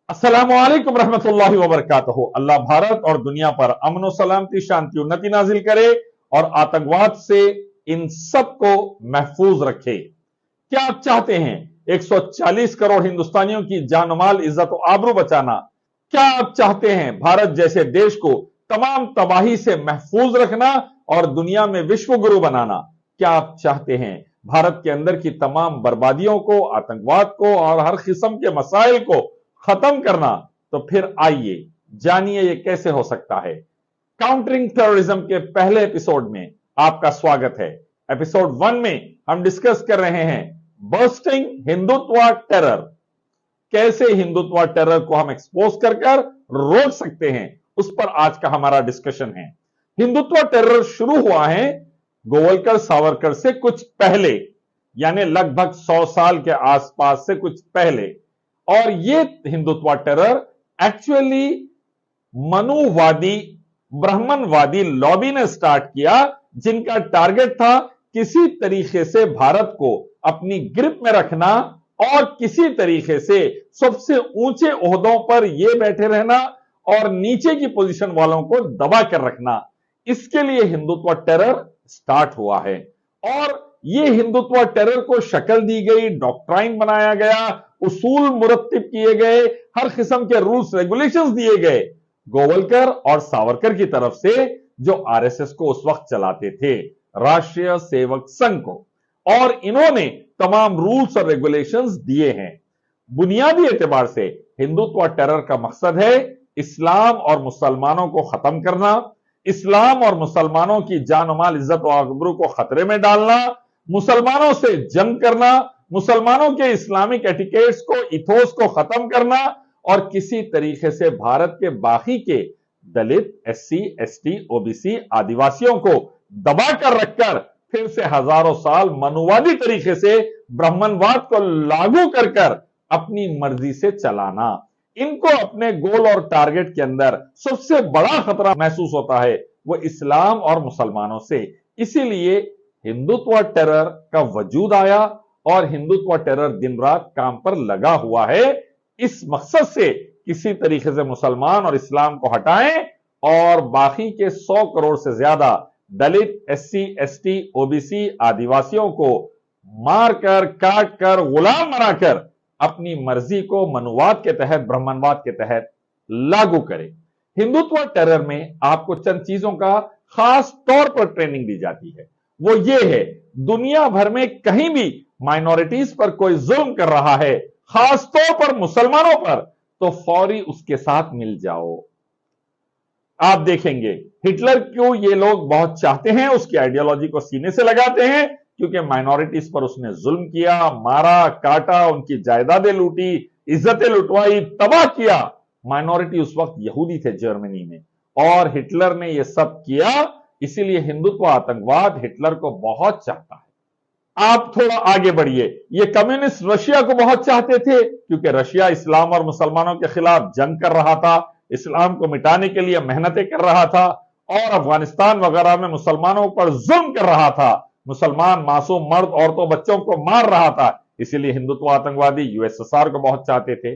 अस्सलामुअलैकुम रहमतुल्लाहि व बरकातहू। अल्लाह भारत और दुनिया पर अमन सलामती, शांति, उन्नति नाजिल करे और आतंकवाद से इन सबको महफूज रखे। क्या आप चाहते हैं 140 करोड़ हिंदुस्तानियों की जान माल, इज्जत और आबरू बचाना? क्या आप चाहते हैं भारत जैसे देश को तमाम तबाही से महफूज रखना और दुनिया में विश्व गुरु बनाना? क्या आप चाहते हैं भारत के अंदर की तमाम बर्बादियों को, आतंकवाद को और हर किस्म के मसाइल को खत्म करना? तो फिर आइए जानिए ये कैसे हो सकता है। काउंटरिंग टेररिज्म के पहले एपिसोड में आपका स्वागत है। एपिसोड 1 में हम डिस्कस कर रहे हैं बर्स्टिंग हिंदुत्व टेरर। कैसे हिंदुत्व टेरर को हम एक्सपोज कर रोक सकते हैं, उस पर आज का हमारा डिस्कशन है। हिंदुत्व टेरर शुरू हुआ है गोवलकर सावरकर से कुछ पहले, यानी लगभग 100 साल के आसपास से कुछ पहले। और ये हिंदुत्व टेरर एक्चुअली मनुवादी, ब्राह्मणवादी लॉबी ने स्टार्ट किया, जिनका टारगेट था किसी तरीके से भारत को अपनी ग्रिप में रखना और किसी तरीके से सबसे ऊंचे ओहदों पर यह बैठे रहना और नीचे की पोजीशन वालों को दबा कर रखना। इसके लिए हिंदुत्व टेरर स्टार्ट हुआ है और यह हिंदुत्व टेरर को शक्ल दी गई, डॉक्ट्राइन बनाया गया, उसूल मुरत्तिब किए गए, हर किस्म के रूल्स रेगुलेशंस दिए गए गोवलकर और सावरकर की तरफ से, जो आरएसएस को उस वक्त चलाते थे, राष्ट्रीय सेवक संघ को। और इन्होंने तमाम रूल्स और रेगुलेशंस दिए हैं। बुनियादी एतबार से हिंदुत्व टेरर का मकसद है इस्लाम और मुसलमानों को खत्म करना, इस्लाम और मुसलमानों की जान माल, इज्जत और आबरू को खतरे में डालना, मुसलमानों से जंग करना, मुसलमानों के इस्लामिक एटिकेट्स को, इथोस को खत्म करना और किसी तरीके से भारत के बाकी के दलित, एससी, एसटी, ओबीसी, आदिवासियों को दबा कर रखकर फिर से हजारों साल मनुवादी तरीके से ब्राह्मणवाद को लागू कर अपनी मर्जी से चलाना। इनको अपने गोल और टारगेट के अंदर सबसे बड़ा खतरा महसूस होता है वो इस्लाम और मुसलमानों से। इसीलिए हिंदुत्व टेरर का वजूद आया और हिंदुत्व टेरर दिन रात काम पर लगा हुआ है, इस मकसद से किसी तरीके से मुसलमान और इस्लाम को हटाएं और बाकी के 100 करोड़ से ज्यादा दलित, एससी, एसटी, ओबीसी, आदिवासियों को मारकर, काटकर, गुलाम बनाकर अपनी मर्जी को मनुवाद के तहत, ब्राह्मणवाद के तहत लागू करें। हिंदुत्व टेरर में आपको चंद चीजों का खास तौर पर ट्रेनिंग दी जाती है। वो ये है, दुनिया भर में कहीं भी माइनॉरिटीज पर कोई जुल्म कर रहा है, खास तौर पर मुसलमानों पर, तो फौरी उसके साथ मिल जाओ। आप देखेंगे हिटलर क्यों ये लोग बहुत चाहते हैं, उसकी आइडियोलॉजी को सीने से लगाते हैं, क्योंकि माइनॉरिटीज पर उसने जुल्म किया, मारा, काटा, उनकी जायदादें लूटी, इज्जतें लुटवाई, तबाह किया। माइनॉरिटी उस वक्त यहूदी थे जर्मनी में, और हिटलर ने यह सब किया। इसीलिए हिंदुत्व आतंकवाद हिटलर को बहुत चाहता है। आप थोड़ा आगे बढ़िए, ये कम्युनिस्ट रशिया को बहुत चाहते थे, क्योंकि रशिया इस्लाम और मुसलमानों के खिलाफ जंग कर रहा था, इस्लाम को मिटाने के लिए मेहनतें कर रहा था और अफगानिस्तान वगैरह में मुसलमानों पर जुल्म कर रहा था, मुसलमान मासूम मर्द, औरतों, बच्चों को मार रहा था। इसीलिए हिंदुत्व आतंकवादी यूएसएसआर को बहुत चाहते थे।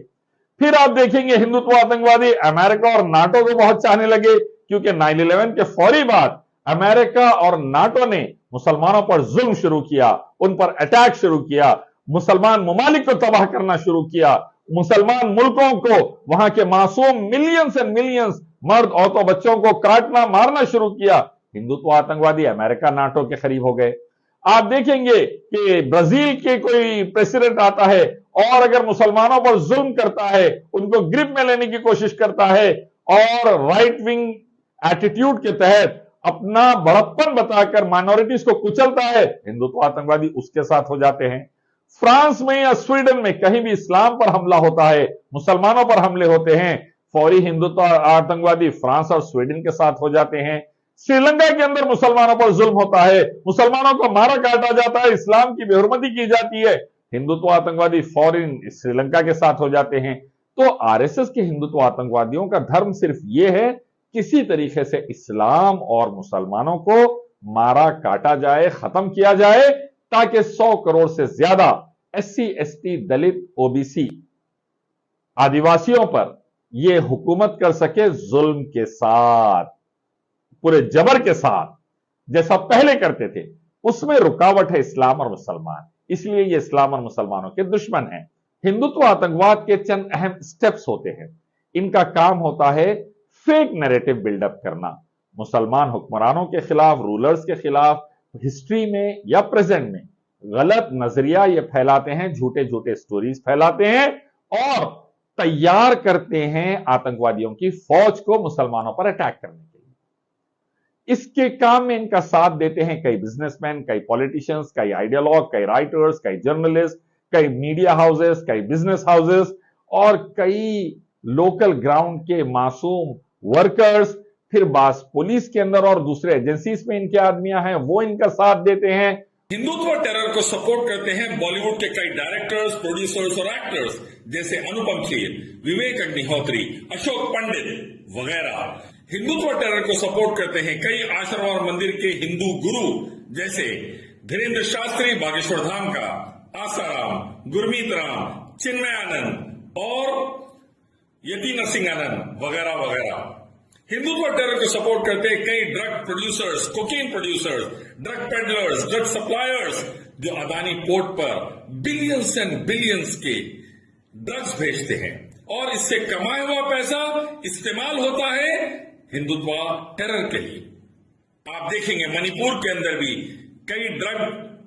फिर आप देखेंगे हिंदुत्व आतंकवादी अमेरिका और नाटो को बहुत चाहने लगे, क्योंकि 9/11 के फौरी बाद अमेरिका और नाटो ने मुसलमानों पर जुल्म शुरू किया, उन पर अटैक शुरू किया, मुसलमान ममालिक को तबाह करना शुरू किया, मुसलमान मुल्कों को, वहां के मासूम मिलियंस एंड मिलियंस मर्द, औरतों, बच्चों को काटना, मारना शुरू किया। हिंदुत्व आतंकवादी अमेरिका, नाटो के करीब हो गए। आप देखेंगे कि ब्राजील के कोई प्रेसिडेंट आता है और अगर मुसलमानों पर जुल्म करता है, उनको ग्रिप में लेने की कोशिश करता है और राइट विंग एटीट्यूड के तहत अपना बड़प्पन बताकर माइनॉरिटीज को कुचलता है, हिंदुत्व आतंकवादी उसके साथ हो जाते हैं। फ्रांस में या स्वीडन में कहीं भी इस्लाम पर हमला होता है, मुसलमानों पर हमले होते हैं, फौरी हिंदुत्व आतंकवादी फ्रांस और स्वीडन के साथ हो जाते हैं। श्रीलंका के अंदर मुसलमानों पर जुल्म होता है, मुसलमानों को मारा काटा जाता है, इस्लाम की बेहुरमती की जाती है, हिंदुत्व आतंकवादी फौरन श्रीलंका के साथ हो जाते हैं। तो आरएसएस के हिंदुत्व आतंकवादियों का धर्म सिर्फ यह है, किसी तरीके से इस्लाम और मुसलमानों को मारा काटा जाए, खत्म किया जाए, ताकि 100 करोड़ से ज्यादा एससी, एसटी, दलित, ओबीसी आदिवासियों पर यह हुकूमत कर सके जुल्म के साथ, पूरे जबर के साथ, जैसा पहले करते थे। उसमें रुकावट है इस्लाम और मुसलमान, इसलिए ये इस्लाम और मुसलमानों के दुश्मन हैं। हिंदुत्व आतंकवाद के चंद अहम स्टेप्स होते हैं। इनका काम होता है फेक नैरेटिव बिल्डअप करना, मुसलमान हुक्मरानों के खिलाफ, रूलर्स के खिलाफ, हिस्ट्री में या प्रेजेंट में गलत नजरिया ये फैलाते हैं, झूठे झूठे स्टोरीज फैलाते हैं और तैयार करते हैं आतंकवादियों की फौज को मुसलमानों पर अटैक करने के लिए। इसके काम में इनका साथ देते हैं कई बिजनेसमैन, कई पॉलिटिशियंस, कई आइडियोलॉग, कई राइटर्स, कई जर्नलिस्ट, कई मीडिया हाउसेस, कई बिजनेस हाउसेस और कई लोकल ग्राउंड के मासूम वर्कर्स। फिर बास पुलिस के अंदर और दूसरे एजेंसीज में इनके आदमियां हैं, वो इनका साथ देते हैं। हिंदुत्व टेरर को सपोर्ट करते हैं बॉलीवुड के कई डायरेक्टर्स, प्रोड्यूसर्स और एक्टर्स जैसे अनुपम खेर, विवेक अग्निहोत्री, अशोक पंडित वगैरह। हिंदुत्व टेरर को सपोर्ट करते हैं कई आश्रम और मंदिर के हिंदू गुरु जैसे धीरेन्द्र शास्त्री बागेश्वर धाम का, आसाराम, गुरमीत राम, चिन्मयानंद और यति नरसिंहानंद वगैरह वगैरह। हिंदुत्व टेरर को सपोर्ट करते हैं कई drug producers, cocaine producers, drug peddlers, drug suppliers जो अदानी पोर्ट पर बिलियंस एंड बिलियंस के ड्रग्स भेजते हैं और इससे कमाया हुआ पैसा इस्तेमाल होता है हिंदुत्व टेरर के लिए। आप देखेंगे मणिपुर के अंदर भी कई ड्रग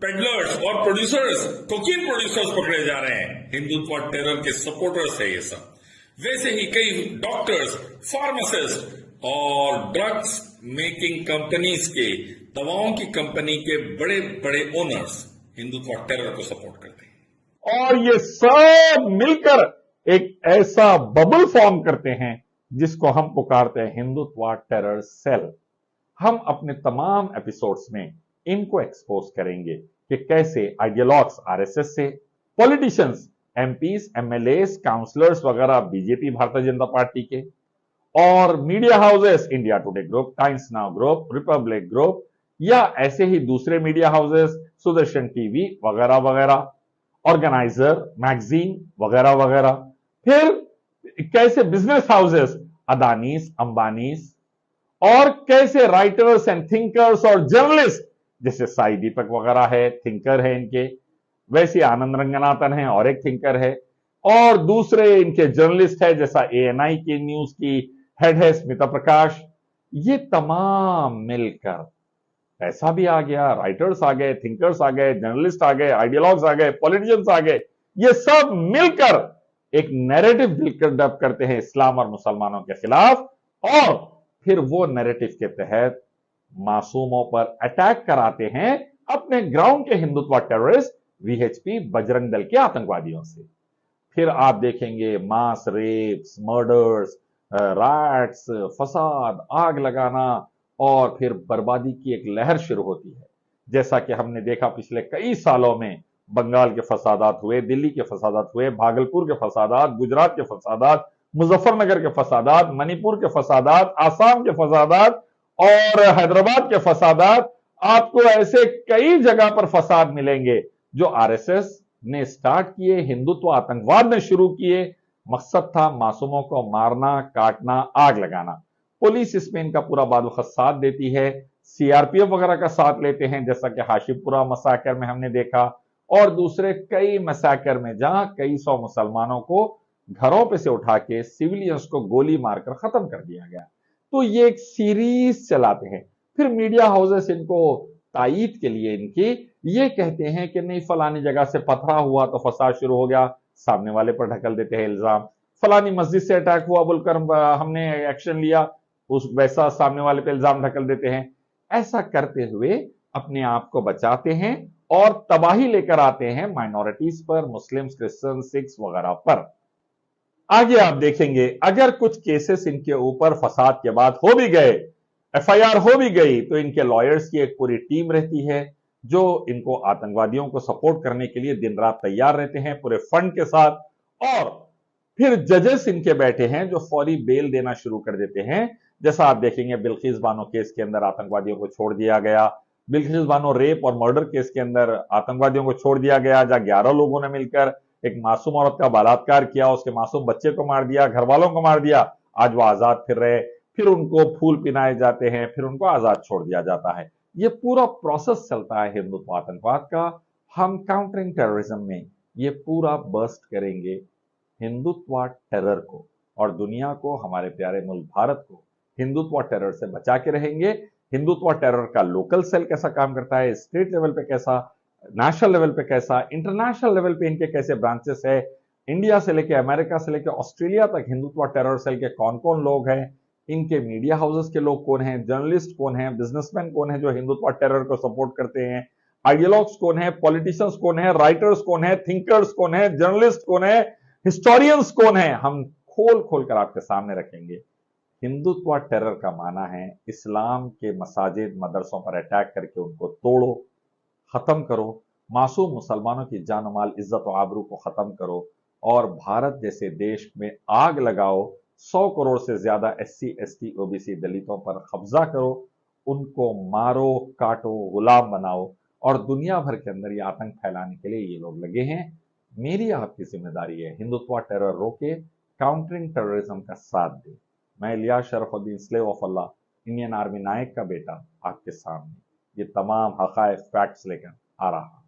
पेडलर्स और प्रोड्यूसर्स, कोकेन प्रोड्यूसर्स पकड़े जा रहे हैं, हिंदुत्व टेरर के सपोर्टर्स है ये सब। वैसे ही कई डॉक्टर्स, फार्मासिस्ट और ड्रग्स मेकिंग कंपनीज के, दवाओं की कंपनी के बड़े बड़े ओनर्स हिंदुत्व टेरर को सपोर्ट करते हैं और ये सब मिलकर एक ऐसा बबल फॉर्म करते हैं जिसको हम पुकारते हैं हिंदुत्व टेरर सेल। हम अपने तमाम एपिसोड्स में इनको एक्सपोज करेंगे कि कैसे आइडियोलॉग्स आरएसएस से, पॉलिटिशियंस, एमपीज, एमएलएस, काउंसलर्स वगैरह बीजेपी भारतीय जनता पार्टी के, और media houses India today group, times now group, Republic group या ऐसे ही दूसरे मीडिया हाउसेस, सुदर्शन टीवी वगैरह वगैरह, ऑर्गेनाइजर, मैगजीन वगैरह वगैरह। फिर कैसे बिजनेस हाउसेस, अदानीस, अंबानीस, और कैसे राइटर्स एंड थिंकर्स और जर्नलिस्ट जैसे साई दीपक वगैरह है, थिंकर है इनके, वैसे आनंद रंगनाथन है और एक थिंकर है, और दूसरे इनके जर्नलिस्ट है जैसा एएनआई की न्यूज की हेड है स्मिता प्रकाश। ये तमाम मिलकर, पैसा भी आ गया, राइटर्स आ गए, थिंकर्स आ गए, जर्नलिस्ट आ गए, आइडियोलॉग्स आ गए, पॉलिटिशियंस आ गए, ये सब मिलकर एक नैरेटिव बिल्डअप करते हैं इस्लाम और मुसलमानों के खिलाफ और फिर वो नैरेटिव के तहत मासूमों पर अटैक कराते हैं अपने ग्राउंड के हिंदुत्व टेररिस्ट वीएचपी बजरंग दल के आतंकवादियों से। फिर आप देखेंगे मास रेप्स, मर्डर्स, राइट्स, फसाद, आग लगाना और फिर बर्बादी की एक लहर शुरू होती है। जैसा कि हमने देखा पिछले कई सालों में बंगाल के फसादात हुए, दिल्ली के फसादात हुए, भागलपुर के फसादात, गुजरात के फसादात, मुजफ्फरनगर के फसादात, मणिपुर के फसादात, आसाम के फसादात और हैदराबाद के फसादात। आपको ऐसे कई जगह पर फसाद मिलेंगे जो आरएसएस ने स्टार्ट किए, हिंदुत्व आतंकवाद ने शुरू किए। मकसद था मासूमों को मारना, काटना, आग लगाना। पुलिस इसमें इनका पूरा बादवखत साथ देती है, सीआरपीएफ वगैरह का साथ लेते हैं जैसा कि हाशिमपुरा मसाकर में हमने देखा और दूसरे कई मसाकर में जहां कई सौ मुसलमानों को घरों पे से उठा के सिविलियंस को गोली मारकर खत्म कर दिया गया। तो ये एक सीरीज चलाते हैं। फिर मीडिया हाउसेस इनको तायीद के लिए इनकी ये कहते हैं कि नहीं फलानी जगह से पथरा हुआ तो फसाद शुरू हो गया, सामने वाले पर ढकल देते हैं इल्जाम। फलानी मस्जिद से अटैक हुआ बोलकर हमने एक्शन लिया, उस वैसा सामने वाले पे इल्जाम ढकल देते हैं। ऐसा करते हुए अपने आप को बचाते हैं और तबाही लेकर आते हैं माइनॉरिटीज पर, मुस्लिम्स, क्रिश्चियन, सिख्स वगैरह पर। आगे आप देखेंगे अगर कुछ केसेस इनके ऊपर फसाद के बाद हो भी गए, एफआईआर हो भी गई, तो इनके लॉयर्स की एक पूरी टीम रहती है जो इनको आतंकवादियों को सपोर्ट करने के लिए दिन रात तैयार रहते हैं पूरे फंड के साथ। और फिर जजेस इनके बैठे हैं जो फौरी बेल देना शुरू कर देते हैं। जैसा आप देखेंगे बिल्किस बानो केस के अंदर आतंकवादियों को छोड़ दिया गया, बिल्किस बानो रेप और मर्डर केस के अंदर आतंकवादियों को छोड़ दिया गया जहां 11 लोगों ने मिलकर एक मासूम औरत का बलात्कार किया, उसके मासूम बच्चे को मार दिया, घर वालों को मार दिया, आज वो आजाद फिर रहे, फिर उनको फूल पिनाए जाते हैं, फिर उनको आजाद छोड़ दिया जाता है। ये पूरा प्रोसेस चलता है हिंदुत्व आतंकवाद का। हम काउंटरिंग टेररिज्म में ये पूरा बर्स्ट करेंगे हिंदुत्व टेरर को, और दुनिया को, हमारे प्यारे मुल्क भारत को हिंदुत्व टेरर से बचा के रहेंगे। हिंदुत्व टेरर का लोकल सेल कैसा काम करता है, स्टेट लेवल पे कैसा, नेशनल लेवल पे कैसा, इंटरनेशनल लेवल पे इनके कैसे ब्रांचेस है, इंडिया से लेके अमेरिका से लेके ऑस्ट्रेलिया तक हिंदुत्व टेरर सेल के कौन कौन लोग हैं, इनके मीडिया हाउसेस के लोग कौन हैं, जर्नलिस्ट कौन हैं, बिजनेसमैन कौन है जो हिंदुत्व टेरर को सपोर्ट करते हैं, आइडियोलॉग्स कौन है, पॉलिटिशियंस कौन है, राइटर्स कौन है, थिंकर्स कौन है, जर्नलिस्ट कौन है, हिस्टोरियंस कौन है, हम खोल खोल कर आपके सामने रखेंगे। हिंदुत्व टेरर का माना है इस्लाम के मसाजिद मदरसों पर अटैक करके उनको तोड़ो, खत्म करो, मासूम मुसलमानों की जान माल इज्जत और आबरू को खत्म करो, और भारत जैसे देश में आग लगाओ, 100 करोड़ से ज्यादा SC ST OBC दलितों पर कब्जा करो, उनको मारो, काटो, गुलाम बनाओ, और दुनिया भर के अंदर ये आतंक फैलाने के लिए ये लोग लगे हैं। मेरी आपकी जिम्मेदारी है हिंदुत्व टेरर रोके, काउंटरिंग टेररिज्म का साथ दे। मैं Ilyas Sharfuddin, slave of Allah, Indian army नायक का बेटा, आपके सामने ये तमाम हकायक फैक्ट्स लेकर आ रहा।